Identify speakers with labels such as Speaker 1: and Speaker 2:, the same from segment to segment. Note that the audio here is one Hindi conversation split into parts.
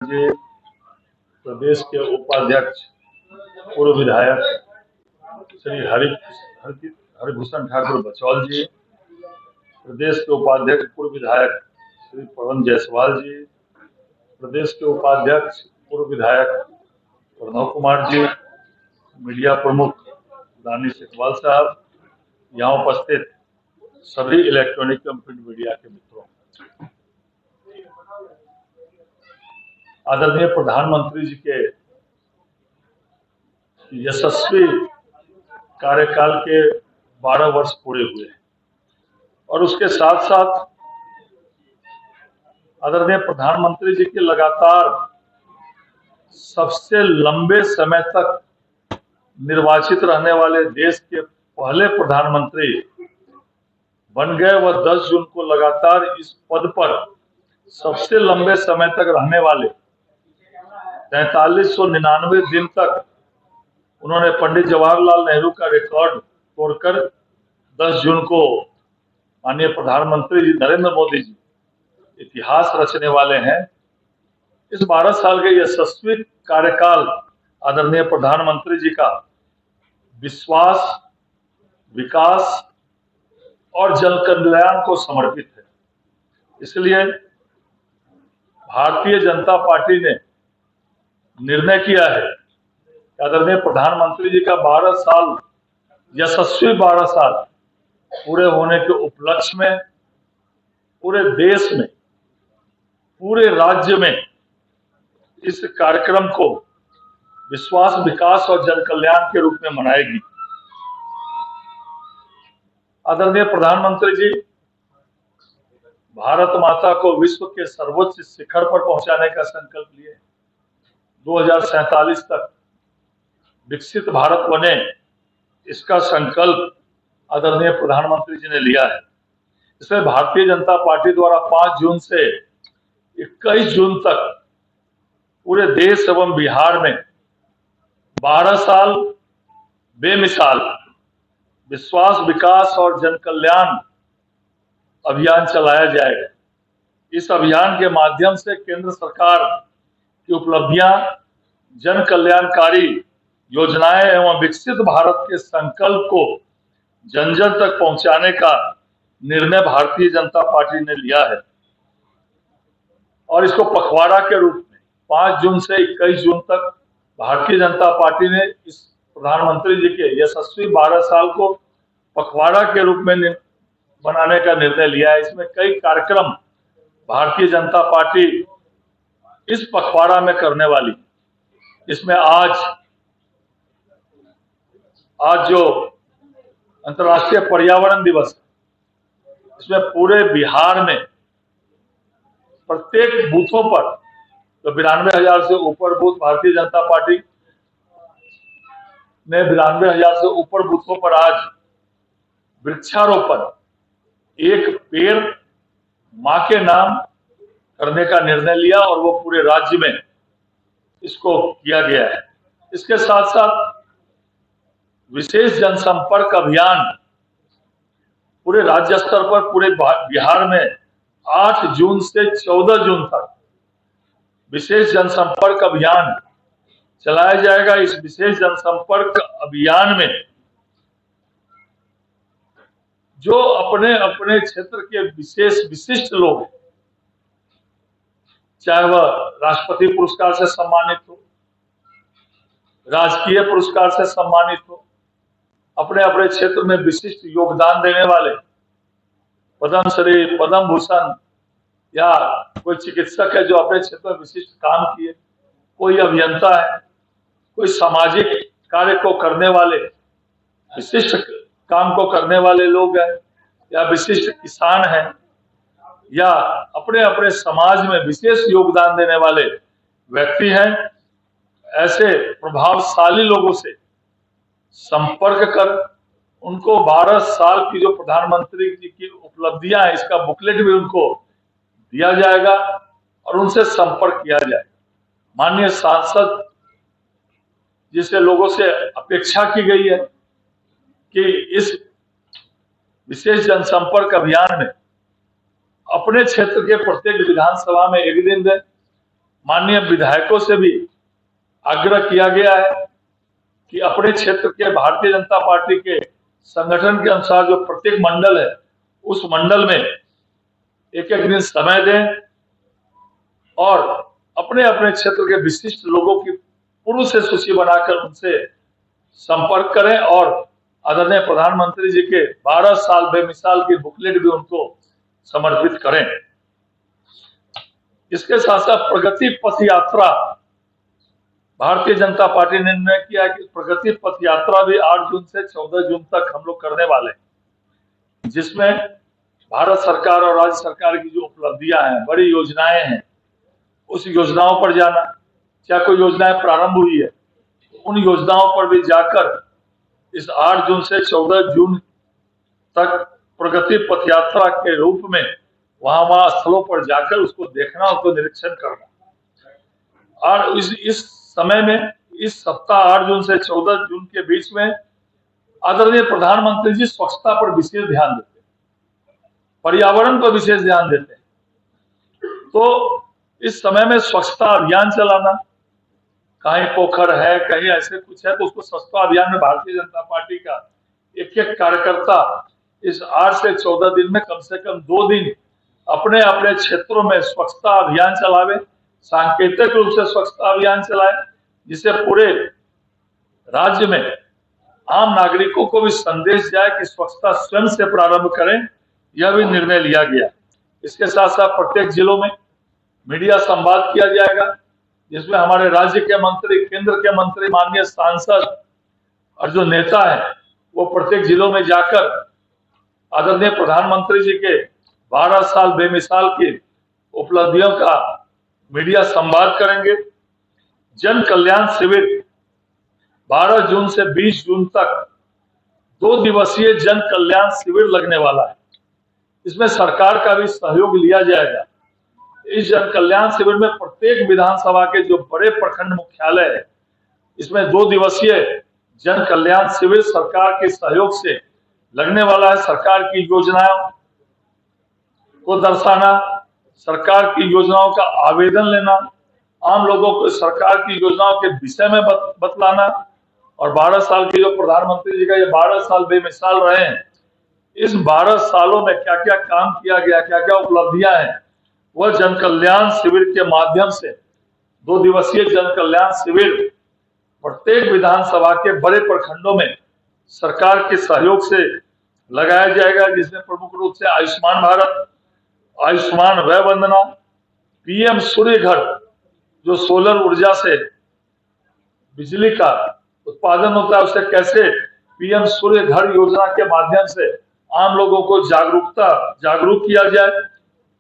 Speaker 1: जी, प्रदेश के उपाध्यक्ष पूर्व विधायक श्री हरिभूषण ठाकुर बचौल जी, प्रदेश के उपाध्यक्ष पूर्व विधायक श्री पवन जायसवाल जी, प्रदेश के उपाध्यक्ष पूर्व विधायक प्रणव कुमार जी, मीडिया प्रमुख दानिश इकबाल साहब, यहाँ उपस्थित सभी इलेक्ट्रॉनिक एवं प्रिंट मीडिया के मित्रों, आदरणीय प्रधानमंत्री जी के यशस्वी कार्यकाल के 12 वर्ष पूरे हुए हैं और उसके साथ साथ आदरणीय प्रधानमंत्री जी के लगातार सबसे लंबे समय तक निर्वाचित रहने वाले देश के पहले प्रधानमंत्री बन गए। वह 10 जून को लगातार इस पद पर सबसे लंबे समय तक रहने वाले 4399 दिन तक उन्होंने पंडित जवाहरलाल नेहरू का रिकॉर्ड तोड़कर 10 जून को माननीय प्रधानमंत्री जी नरेंद्र मोदी जी इतिहास रचने वाले हैं। इस 12 साल के यशस्वी कार्यकाल आदरणीय प्रधानमंत्री जी का विश्वास, विकास और जन कल्याण को समर्पित है। इसलिए भारतीय जनता पार्टी ने निर्णय किया है कि आदरणीय प्रधानमंत्री जी का 12 साल यशस्वी 12 साल पूरे होने के उपलक्ष्य में पूरे देश में, पूरे राज्य में इस कार्यक्रम को विश्वास, विकास और जन कल्याण के रूप में मनाएगी। आदरणीय प्रधानमंत्री जी भारत माता को विश्व के सर्वोच्च शिखर पर पहुंचाने का संकल्प लिए। 2047 तक विकसित भारत बने, इसका संकल्प आदरणीय प्रधानमंत्री जी ने लिया है। इसमें भारतीय जनता पार्टी द्वारा 5 जून से 21 जून तक पूरे देश एवं बिहार में 12 साल बेमिसाल विश्वास, विकास और जन कल्याण अभियान चलाया जाएगा। इस अभियान के माध्यम से केंद्र सरकार की उपलब्धियां, जन कल्याणकारी योजनाएं एवं विकसित भारत के संकल्प को जन जन तक पहुंचाने का निर्णय भारतीय जनता पार्टी ने लिया है और इसको पखवाड़ा के रूप में 5 जून से 21 जून तक भारतीय जनता पार्टी ने इस प्रधानमंत्री जी के यशस्वी 12 साल को पखवाड़ा के रूप में बनाने का निर्णय लिया है। इसमें कई कार्यक्रम भारतीय जनता पार्टी इस पखवाड़ा में करने वाली। इसमें आज जो अंतर्राष्ट्रीय पर्यावरण दिवस है, इसमें पूरे बिहार में प्रत्येक बूथों पर तो 92,000 से ऊपर बूथ भारतीय जनता पार्टी ने 92,000 से ऊपर बूथों पर आज वृक्षारोपण, एक पेड़ मां के नाम करने का निर्णय लिया और वो पूरे राज्य में इसको किया गया है। इसके साथ साथ विशेष जनसंपर्क अभियान पूरे राज्य स्तर पर पूरे बिहार में 8 जून से 14 जून तक विशेष जनसंपर्क अभियान चलाया जाएगा। इस विशेष जनसंपर्क अभियान में जो अपने अपने क्षेत्र के विशिष्ट लोग, चाहे वह राष्ट्रपति पुरस्कार से सम्मानित हो, राजकीय पुरस्कार से सम्मानित हो, अपने अपने क्षेत्र में विशिष्ट योगदान देने वाले, पद्मश्री, पद्म भूषण, या कोई चिकित्सक है जो अपने क्षेत्र में विशिष्ट काम किए, कोई अभियंता है, कोई सामाजिक कार्य को करने वाले, विशिष्ट काम को करने वाले लोग हैं, या विशिष्ट किसान हैं, या अपने अपने समाज में विशेष योगदान देने वाले व्यक्ति हैं, ऐसे प्रभावशाली लोगों से संपर्क कर उनको 12 साल की जो प्रधानमंत्री जी की उपलब्धियां हैं, इसका बुकलेट भी उनको दिया जाएगा और उनसे संपर्क किया जाएगा। माननीय सांसद जिसे लोगों से अपेक्षा की गई है कि इस विशेष जनसंपर्क अभियान में अपने क्षेत्र के प्रत्येक विधानसभा में एक दिन दें। माननीय विधायकों से भी आग्रह किया गया है कि अपने क्षेत्र के भारतीय जनता पार्टी के संगठन के अनुसार जो प्रत्येक मंडल है उस मंडल में एक एक दिन समय दें और अपने अपने क्षेत्र के विशिष्ट लोगों की पूर्व से सूची बनाकर उनसे संपर्क करें और आदरणीय प्रधानमंत्री जी के 12 साल बेमिसाल की बुकलेट भी उनको समर्पित करें। इसके साथ साथ प्रगति पथ यात्रा, भारतीय जनता पार्टी ने निर्णय किया है कि प्रगति पथ यात्रा भी 8 जून से 14 जून तक हम लोग करने वाले हैं, जिसमें भारत सरकार और राज्य सरकार की जो उपलब्धियां हैं, बड़ी योजनाएं हैं, उस योजनाओं पर जाना, क्या कोई योजनाएं प्रारंभ हुई है उन योजनाओं पर भी जाकर इस 8 जून से 14 जून तक प्रगति पथ यात्रा के रूप में वहां स्थलों पर जाकर उसको देखना, उसको निरीक्षण करना। और इस समय में इस सप्ताह 8 जून से 14 जून के बीच में आदरणीय प्रधानमंत्री जी स्वच्छता पर विशेष ध्यान देते हैं, पर्यावरण पर विशेष ध्यान देते हैं। तो इस समय में स्वच्छता अभियान चलाना, कहीं पोखर है, कहीं ऐसे कुछ है, तो उसको स्वच्छता अभियान में भारतीय जनता पार्टी का एक एक कार्यकर्ता इस 8 से 14 दिन में कम से कम 2 दिन अपने अपने क्षेत्रों में स्वच्छता अभियान चलावे, सांकेतिक रूप से स्वच्छता अभियान चलाए, जिससे पूरे राज्य में आम नागरिकों को भी संदेश जाए कि स्वच्छता स्वयं से प्रारंभ करें। यह भी निर्णय लिया गया। इसके साथ साथ प्रत्येक जिलों में मीडिया संवाद किया जाएगा, जिसमें हमारे राज्य के मंत्री, केंद्र के मंत्री, माननीय सांसद और जो नेता है वो प्रत्येक जिलों में जाकर आदरणीय प्रधानमंत्री जी के 12 साल बेमिसाल की उपलब्धियों का मीडिया संवाद करेंगे। जन कल्याण शिविर 12 जून से 20 जून तक 2 दिवसीय जन कल्याण शिविर लगने वाला है। इसमें सरकार का भी सहयोग लिया जाएगा। इस जन कल्याण शिविर में प्रत्येक विधानसभा के जो बड़े प्रखंड मुख्यालय है, इसमें 2 दिवसीय जन कल्याण शिविर सरकार के सहयोग से लगने वाला है। सरकार की योजनाओं को दर्शाना, सरकार की योजनाओं का आवेदन लेना, आम लोगों को सरकार की योजनाओं के विषय में बतलाना और 12 साल के जो प्रधानमंत्री जी का ये 12 साल बेमिसाल रहे हैं, इस 12 सालों में क्या क्या काम किया गया, क्या क्या उपलब्धियां हैं, वह जन कल्याण शिविर के माध्यम से 2 दिवसीय जन कल्याण शिविर प्रत्येक विधानसभा के बड़े प्रखंडों में सरकार के सहयोग से लगाया जाएगा, जिसमें प्रमुख रूप से आयुष्मान भारत, आयुष्मान वय वंदना, पीएम सूर्य घर, जो सोलर ऊर्जा से बिजली का उत्पादन होता है, उससे कैसे पीएम सूर्य घर योजना के माध्यम से आम लोगों को जागरूक किया जाए,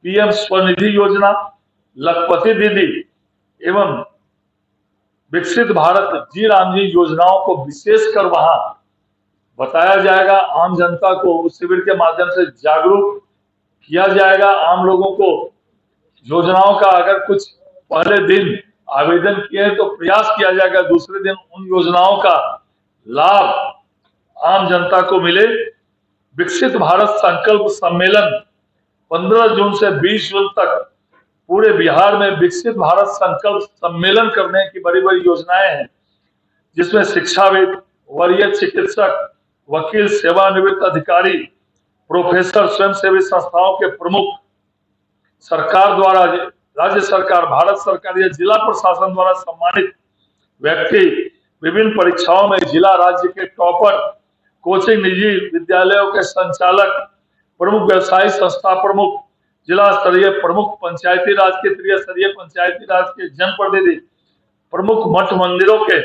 Speaker 1: पीएम स्वनिधि योजना, लखपति दीदी एवं विकसित भारत जी राम जी योजनाओं को विशेषकर वहां बताया जाएगा। आम जनता को उस शिविर के माध्यम से जागरूक किया जाएगा। आम लोगों को योजनाओं का अगर कुछ पहले दिन आवेदन किए तो प्रयास किया जाएगा दूसरे दिन उन योजनाओं का लाभ आम जनता को मिले। विकसित भारत संकल्प सम्मेलन 15 जून से 20 जून तक पूरे बिहार में विकसित भारत संकल्प सम्मेलन करने की बड़ी बड़ी योजनाएं हैं, जिसमें शिक्षाविद, वरीय चिकित्सक, वकील, सेवानिवृत्त अधिकारी, प्रोफेसर, स्वयंसेवी संस्थाओं के प्रमुख, सरकार द्वारा, राज्य सरकार, भारत सरकार या जिला प्रशासन द्वारा सम्मानित व्यक्ति, विभिन्न परीक्षाओं में जिला राज्य के टॉपर, कोचिंग निजी विद्यालयों के संचालक, प्रमुख व्यवसायी संस्था प्रमुख, जिला स्तरीय प्रमुख, पंचायती राज के त्रिस्तरीय पंचायती राज के जनप्रतिनिधि, प्रमुख मठ मंदिरों के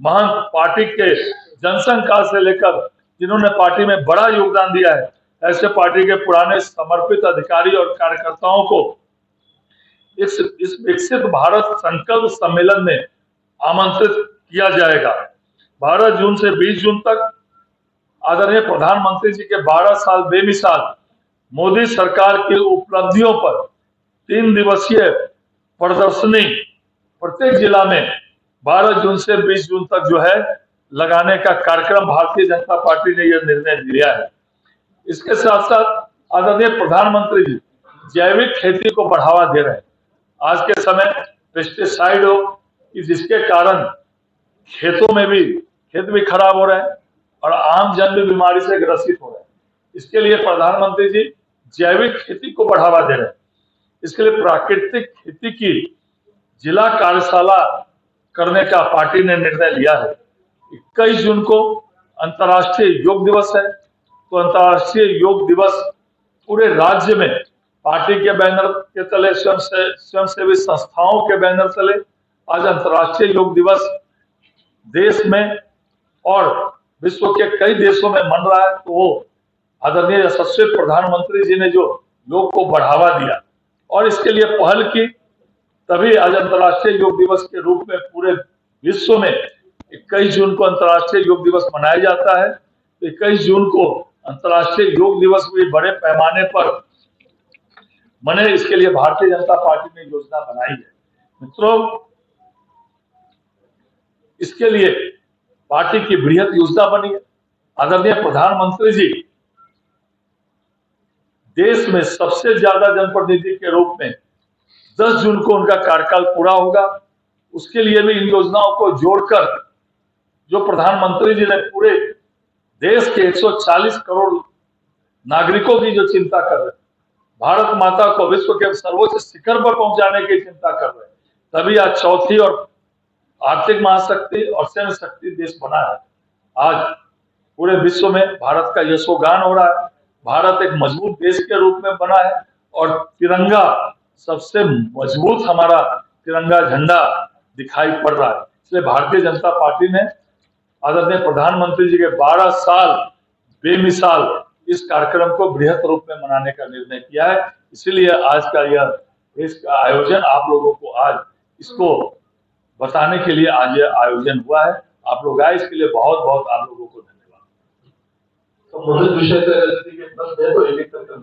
Speaker 1: महंत, पार्टी के जनसंघ काल से लेकर जिन्होंने पार्टी में बड़ा योगदान दिया है, ऐसे पार्टी के पुराने समर्पित अधिकारी और कार्यकर्ताओं को इस विकसित भारत संकल्प सम्मेलन में आमंत्रित किया जाएगा। 12 जून से 20 जून तक आदरणीय प्रधानमंत्री जी के 12 साल बेमिसाल मोदी सरकार की उपलब्धियों पर 3 दिवसीय प्रदर्शनी प्रत्येक जिला में 12 जून से 20 जून तक जो है लगाने का कार्यक्रम भारतीय जनता पार्टी ने यह निर्णय लिया है। इसके साथ साथ आदरणीय प्रधानमंत्री जी जैविक खेती को बढ़ावा दे रहे हैं। आज के समय पेस्टिसाइड हो कि जिसके कारण खेत भी खराब हो रहे हैं और आम जन भी बीमारी से ग्रसित हो रहे हैं। इसके लिए प्रधानमंत्री जी जैविक खेती को बढ़ावा दे रहे हैं। इसके लिए प्राकृतिक खेती की जिला कार्यशाला करने का पार्टी ने निर्णय लिया है। 21 जून को अंतर्राष्ट्रीय योग दिवस है, तो अंतर्राष्ट्रीय योग दिवस पूरे राज्य में पार्टी के बैनर के तले, स्वयंसेवी संस्थाओं के बैनर तले आज अंतर्राष्ट्रीय योग दिवस देश में और विश्व के कई देशों में मन रहा है। तो वो आदरणीय यशस्वी प्रधानमंत्री जी ने जो योग को बढ़ावा दिया और इसके लिए पहल की, तभी आज अंतर्राष्ट्रीय योग दिवस के रूप में पूरे विश्व में 21 जून को अंतर्राष्ट्रीय योग दिवस मनाया जाता है। 21 जून को अंतर्राष्ट्रीय योग दिवस भी बड़े पैमाने पर मने, इसके लिए भारतीय जनता पार्टी ने योजना बनाई है। मित्रों, इसके लिए पार्टी की बृहद योजना बनी है। आदरणीय प्रधानमंत्री जी देश में सबसे ज्यादा जनप्रतिनिधि के रूप में 10 जून को उनका कार्यकाल पूरा होगा। उसके लिए भी इन योजनाओं को जोड़कर जो प्रधानमंत्री जी ने पूरे देश के 140 करोड़ नागरिकों की जो चिंता कर रहे हैं, भारत माता को विश्व के सर्वोच्च शिखर पर पहुंचाने की चिंता कर रहे हैं, तभी आज चौथी और आर्थिक महाशक्ति और सैन्य शक्ति देश बना है। आज पूरे विश्व में भारत का यशोगान हो रहा है। भारत एक मजबूत देश के रूप में बना है और तिरंगा सबसे मजबूत, हमारा तिरंगा झंडा दिखाई पड़ रहा है। इसलिए भारतीय जनता पार्टी ने आदरणीय प्रधानमंत्री जी के 12 साल बेमिसाल इस कार्यक्रम को बृहद रूप में मनाने का निर्णय किया है। इसीलिए आज का यह इसका आयोजन आप लोगों को आज इसको बताने के लिए आज यह आयोजन हुआ है। आप लोग आए, इसके लिए बहुत बहुत आप लोगों को धन्यवाद।
Speaker 2: संबंधित विषय से तो एक एक करके